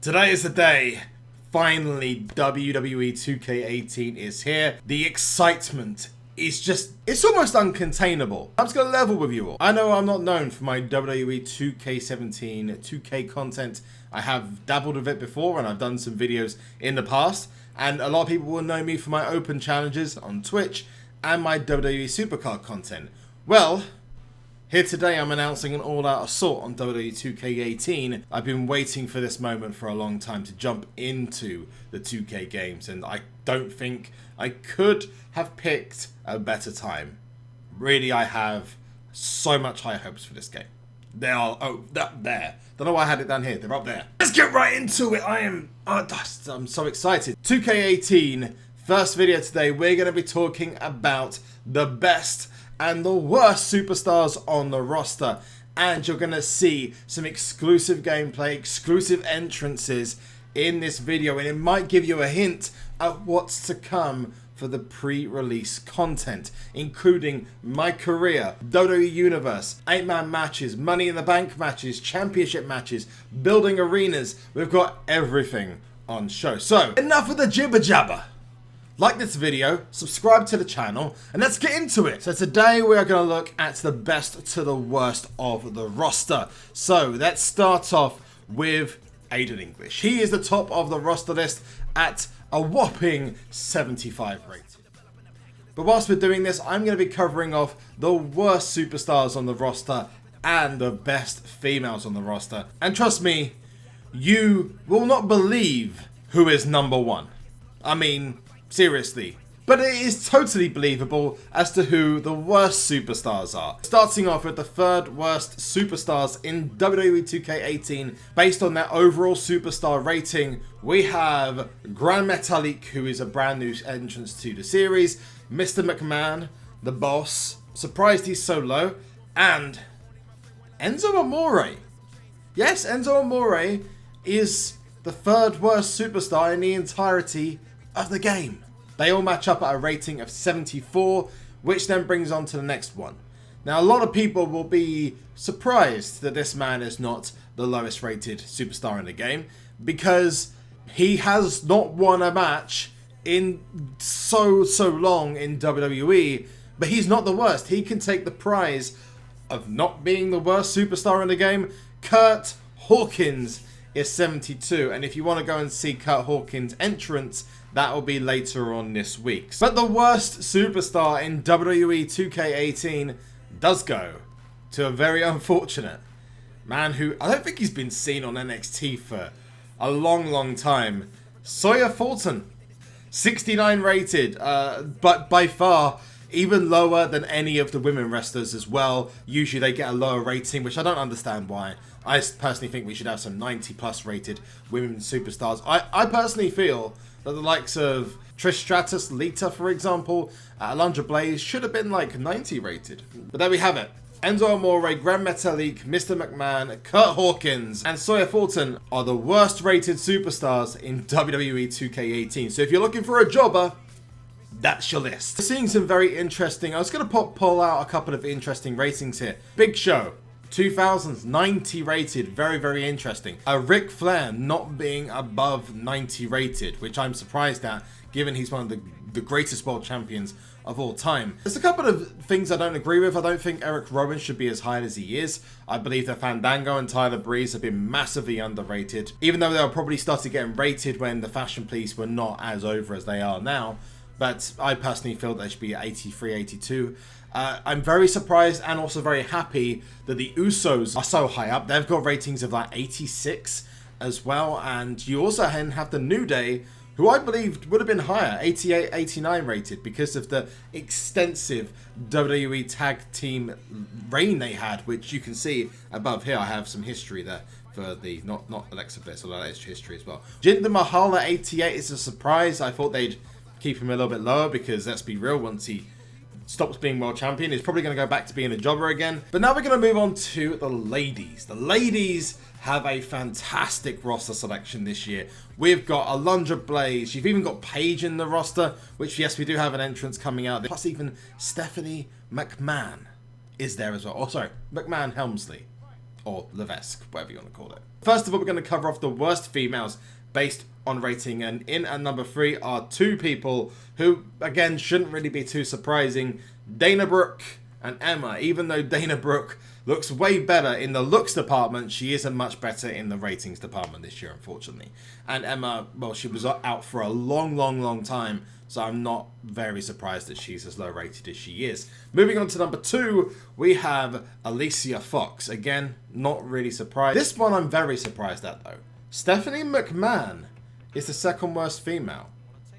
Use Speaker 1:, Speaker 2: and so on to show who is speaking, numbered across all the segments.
Speaker 1: Today is the day. Finally, WWE 2K18 is here. The excitement is it's almost uncontainable. I'm just gonna level with you all. I know I'm not known for my WWE 2K17 2K content. I have dabbled with it before and I've done some videos in the past. And a lot of people will know me for my open challenges on Twitch and my WWE Supercard content. Well, here today I'm announcing an all-out assault on WWE 2K18. I've been waiting for this moment for a long time to jump into the 2K games, and I don't think I could have picked a better time. Really, I have so much high hopes for this game. They are up there. Don't know why I had it down here. They're up there. Let's get right into it. I'm so excited. 2K18, first video today. We're going to be talking about the best and the worst superstars on the roster, and you're gonna see some exclusive gameplay, exclusive entrances in this video, and it might give you a hint of what's to come for the pre-release content, including my career, WWE Universe, 8-man matches, Money in the Bank matches, championship matches, building arenas. We've got everything on show. So enough of the jibber jabber. Like this video, subscribe to the channel, and let's get into it. So today we are going to look at the best to the worst of the roster. So let's start off with Aiden English. He is the top of the roster list at a whopping 75 rating. But whilst we're doing this, I'm going to be covering off the worst superstars on the roster and the best females on the roster. And trust me, you will not believe who is number one. I mean, seriously. But it is totally believable as to who the worst superstars are. Starting off with the third worst superstars in WWE 2K18 based on their overall superstar rating, we have Gran Metalik, who is a brand new entrance to the series, Mr. McMahon, the boss, surprised he's so low, and Enzo Amore. Yes, Enzo Amore is the third worst superstar in the entirety of the game. They all match up at a rating of 74, which then brings on to the next one. Now, a lot of people will be surprised that this man is not the lowest rated superstar in the game, because he has not won a match in so long in WWE, but he's not the worst. He can take the prize of not being the worst superstar in the game. Kurt Hawkins is 72, and if you want to go and see Kurt Hawkins' entrance, that will be later on this week. But the worst superstar in WWE 2K18 does go to a very unfortunate man who I don't think he's been seen on NXT for a long time. Sawyer Fulton, 69 rated, but by far even lower than any of the women wrestlers as well. Usually they get a lower rating, which I don't understand why. I personally think we should have some 90+ rated women superstars. I personally feel that the likes of Trish Stratus, Lita, for example, Alundra Blaze should have been like 90 rated. But there we have it. Enzo Amore, Gran Metalik, Mr. McMahon, Kurt Hawkins, and Sawyer Fulton are the worst rated superstars in WWE 2K18. So if you're looking for a jobber, that's your list. We're seeing some very interesting, I was going to pull out a couple of interesting ratings here. Big Show, 2000s, 90 rated, very interesting. Ric Flair not being above 90 rated, which I'm surprised at, given he's one of the greatest world champions of all time. There's a couple of things I don't agree with. I don't think Eric Rowan should be as high as he is. I believe that Fandango and Tyler Breeze have been massively underrated, even though they'll probably start getting rated when the Fashion Police were not as over as they are now. But I personally feel they should be at 83, 82. I'm very surprised and also very happy that the Usos are so high up. They've got ratings of like 86 as well. And you also have the New Day, who I believed would have been higher, 88, 89 rated, because of the extensive WWE tag team reign they had, which you can see above here. I have some history there for the, not Alexa Bliss, although that is history as well. Jinder Mahal at 88 is a surprise. I thought they'd keep him a little bit lower because, let's be real, once he stops being world champion, he's probably going to go back to being a jobber again. But now we're going to move on to the ladies. The ladies have a fantastic roster selection this year. We've got Alundra Blaze. You've even got Paige in the roster, which, yes, we do have an entrance coming out. Plus even Stephanie McMahon is there as well. Oh, sorry, McMahon Helmsley. or Levesque, whatever you want to call it. First of all, we're going to cover off the worst females based on rating, and in at number 3 are two people who, again, shouldn't really be too surprising. Dana Brooke and Emma. Even though Dana Brooke looks way better in the looks department, she isn't much better in the ratings department this year, unfortunately. And Emma, well, she was out for a long time, so I'm not very surprised that she's as low rated as she is. Moving on to number 2, we have Alicia Fox. Again, not really surprised. This one I'm very surprised at, though. Stephanie McMahon is the second worst female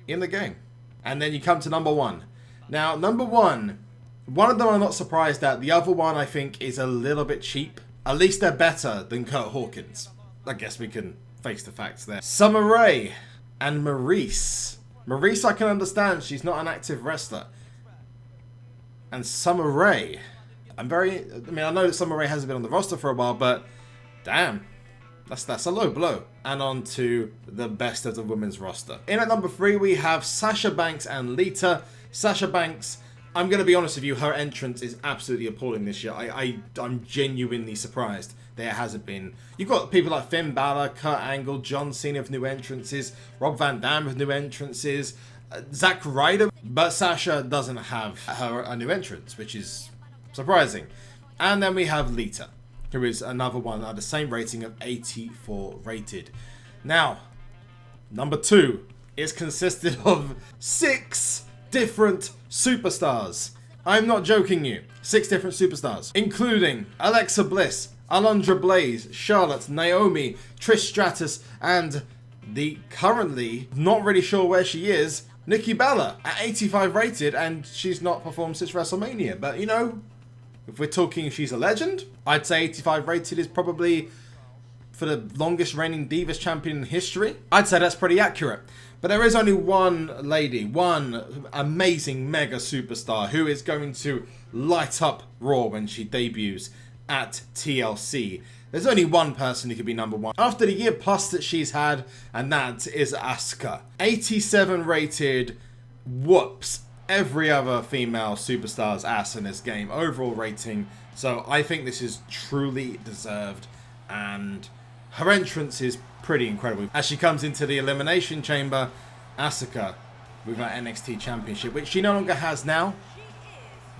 Speaker 1: in the game. And then you come to number 1. Now, number 1, one of them I'm not surprised at. The other one I think is a little bit cheap. At least they're better than Kurt Hawkins. I guess we can face the facts there. Summer Rae and Maurice. Maurice I can understand. She's not an active wrestler. And Summer Rae. I know that Summer Rae hasn't been on the roster for a while, but damn. That's a low blow. And on to the best of the women's roster. In at number 3, we have Sasha Banks and Lita. Sasha Banks, I'm going to be honest with you, her entrance is absolutely appalling this year. I'm genuinely surprised there hasn't been. You've got people like Finn Balor, Kurt Angle, John Cena with new entrances, Rob Van Dam with new entrances, Zack Ryder. But Sasha doesn't have a new entrance, which is surprising. And then we have Lita, who is another one at the same rating of 84 rated. Now, number 2 is consisted of 6 different superstars. I'm not joking you. 6 different superstars, including Alexa Bliss, Alundra Blaze, Charlotte, Naomi, Trish Stratus, and the currently not really sure where she is, Nikki Bella, at 85 rated, and she's not performed since WrestleMania. But you know, if we're talking she's a legend, I'd say 85 rated is probably for the longest reigning Divas champion in history. I'd say that's pretty accurate. But there is only one lady, one amazing mega superstar who is going to light up Raw when she debuts at TLC. There's only one person who could be number 1 after the year plus that she's had, and that is Asuka. 87 rated, whoops every other female superstar's ass in this game. Overall rating. So I think this is truly deserved, and her entrance is pretty incredible. As she comes into the Elimination Chamber, Asuka with her NXT Championship, which she no longer has now,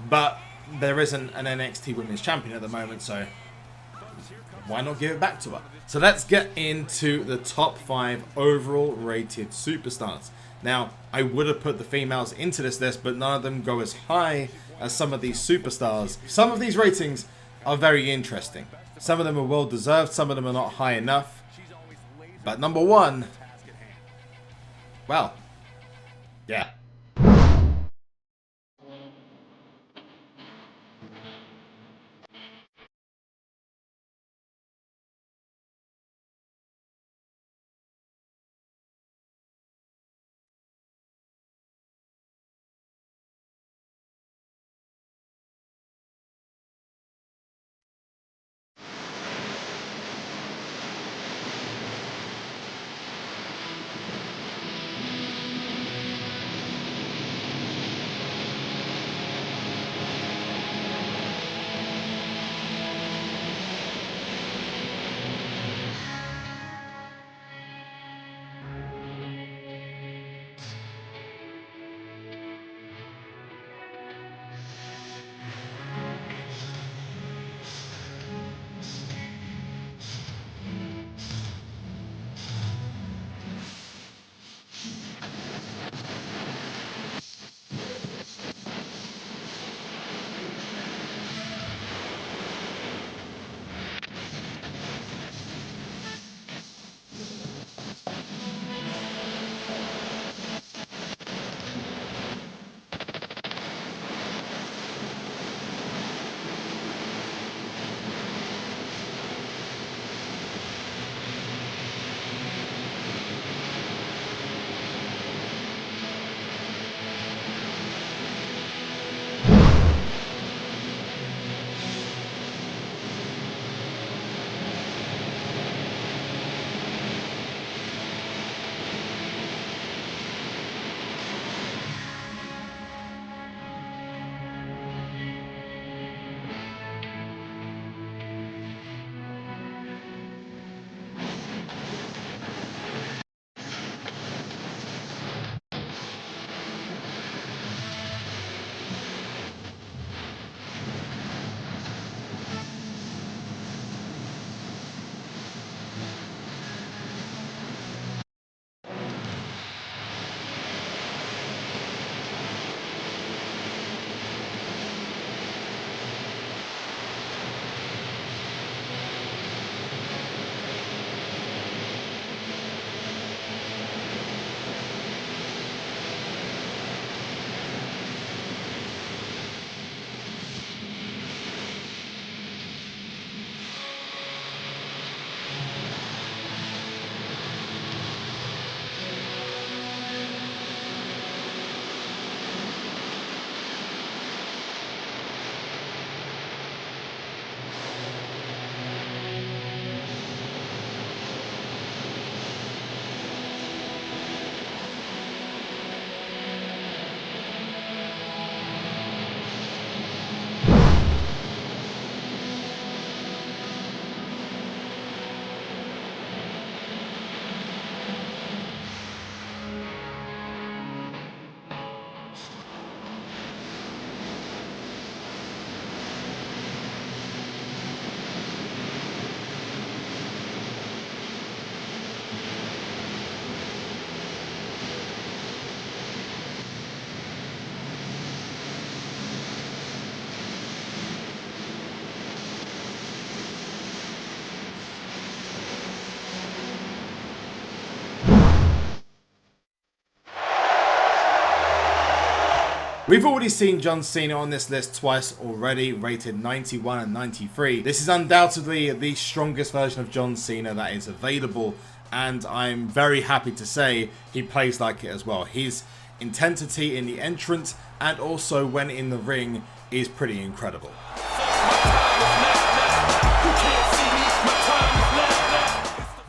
Speaker 1: but there isn't an NXT Women's Champion at the moment, so why not give it back to her? So let's get into the top 5 overall rated superstars. Now, I would have put the females into this list, but none of them go as high as some of these superstars. Some of these ratings are very interesting. Some of them are well deserved, some of them are not high enough. But number 1, well, yeah. We've already seen John Cena on this list twice already, rated 91 and 93. This is undoubtedly the strongest version of John Cena that is available, and I'm very happy to say he plays like it as well. His intensity in the entrance and also when in the ring is pretty incredible.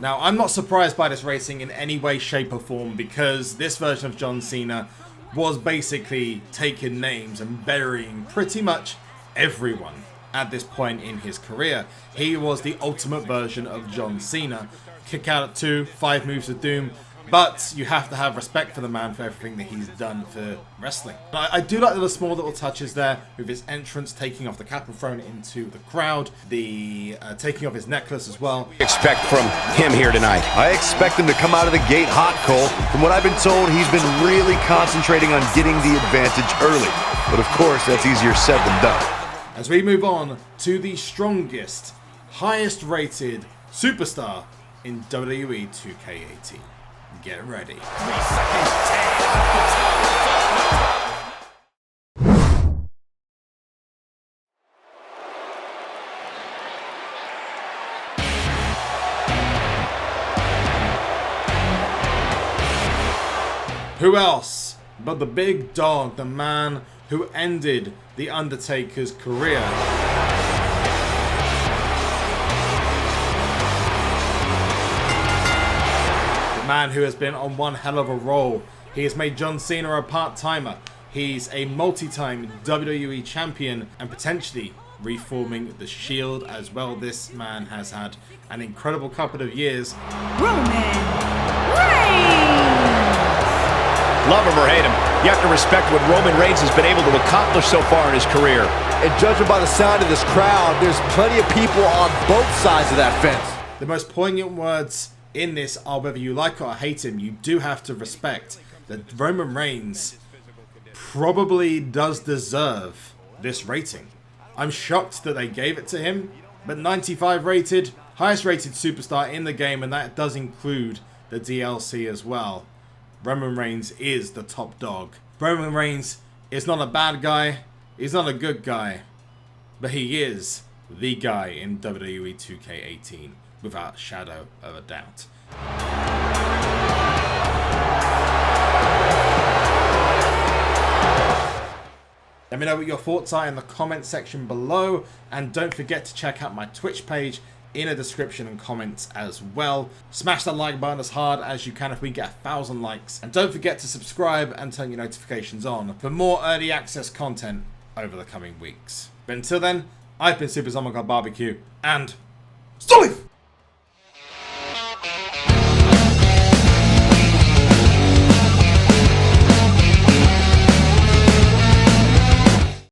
Speaker 1: Now, I'm not surprised by this rating in any way, shape or form, because this version of John Cena was basically taking names and burying pretty much everyone at this point in his career. He was the ultimate version of John Cena. Kick out at 2, 5 moves of doom, but you have to have respect for the man for everything that he's done for wrestling. I do like the small little touches there with his entrance, taking off the cap and throwing it into the crowd, the taking off his necklace as well.
Speaker 2: Expect from him here tonight.
Speaker 3: I expect him to come out of the gate hot, Cole. From what I've been told, he's been really concentrating on getting the advantage early. But of course, that's easier said than done.
Speaker 1: As we move on to the strongest, highest rated superstar in WWE 2K18. Get ready. Who else but the big dog, the man who ended The Undertaker's career? Man who has been on one hell of a roll. He has made John Cena a part-timer. He's a multi-time WWE champion and potentially reforming the Shield as well. This man has had an incredible couple of years.
Speaker 4: Roman Reigns!
Speaker 2: Love him or hate him, you have to respect what Roman Reigns has been able to accomplish so far in his career.
Speaker 3: And judging by the sound of this crowd, there's plenty of people on both sides of that fence.
Speaker 1: The most poignant words in this are whether you like or hate him, you do have to respect that Roman Reigns probably does deserve this rating. I'm shocked that they gave it to him, but 95 rated, highest rated superstar in the game, and that does include the DLC as well. Roman Reigns is the top dog. Roman Reigns is not a bad guy, he's not a good guy, but he is the guy in WWE 2K18. Without a shadow of a doubt. Let me know what your thoughts are in the comment section below, and don't forget to check out my Twitch page in the description and comments as well. Smash that like button as hard as you can if we get 1,000 likes, and don't forget to subscribe and turn your notifications on for more early access content over the coming weeks. But until then, I've been SUPERZOMGBBQ, and Stoliv!